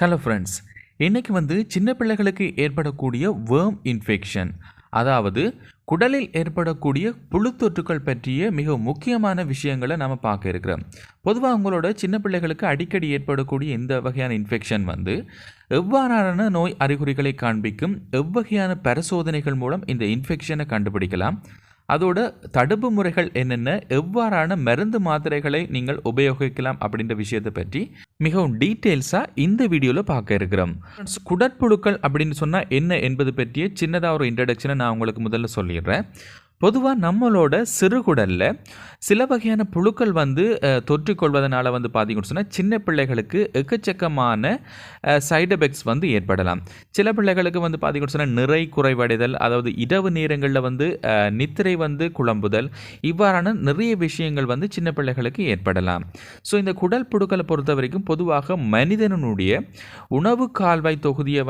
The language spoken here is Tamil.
ஹலோ ஃப்ரெண்ட்ஸ், இன்றைக்கி சின்ன பிள்ளைகளுக்கு ஏற்படக்கூடிய வேர்ம் இன்ஃபெக்ஷன், அதாவது குடலில் ஏற்படக்கூடிய புழுத்தொற்றுக்கள் பற்றிய மிக முக்கியமான விஷயங்களை நம்ம பார்க்க இருக்கிறோம். பொதுவாக உங்களோட சின்ன பிள்ளைகளுக்கு அடிக்கடி ஏற்படக்கூடிய இந்த வகையான இன்ஃபெக்ஷன் எவ்வாறான நோய் அறிகுறிகளை காண்பிக்கும், எவ்வகையான பரிசோதனைகள் மூலம் இந்த இன்ஃபெக்ஷனை கண்டுபிடிக்கலாம், அதோட தடுப்பு முறைகள் என்னென்ன, எவ்வாறான மருந்து மாத்திரைகளை நீங்கள் உபயோகிக்கலாம் அப்படின்ற விஷயத்தை பற்றி மிகவும் டீட்டெயில்ஸாக இந்த வீடியோவில் பார்க்க இருக்கிறோம். குடற்புழுக்கள் அப்படின்னு சொன்னால் என்ன என்பது பற்றிய சின்னதாக ஒரு இன்ட்ரடக்ஷனை நான் உங்களுக்கு முதல்ல சொல்லிடுறேன். பொதுவாக நம்மளோட சிறுகுடலில் சில வகையான புழுக்கள் தொற்றிக்கொள்வதனால பார்த்தீங்கன்னு சொன்னால் சின்ன பிள்ளைகளுக்கு எக்கச்சக்கமான சைடு எஃபெக்ட்ஸ் ஏற்படலாம். சில பிள்ளைகளுக்கு பார்த்தீங்கன்னு சொன்னால் நிறை குறைவடைதல், அதாவது இரவு நேரங்களில் நித்திரை குழம்புதல், இவ்வாறான நிறைய விஷயங்கள் சின்ன பிள்ளைகளுக்கு ஏற்படலாம். ஸோ இந்த குடல் புழுக்களை பொறுத்த வரைக்கும் பொதுவாக மனிதனுடைய உணவு கால்வாய் தொகுதியை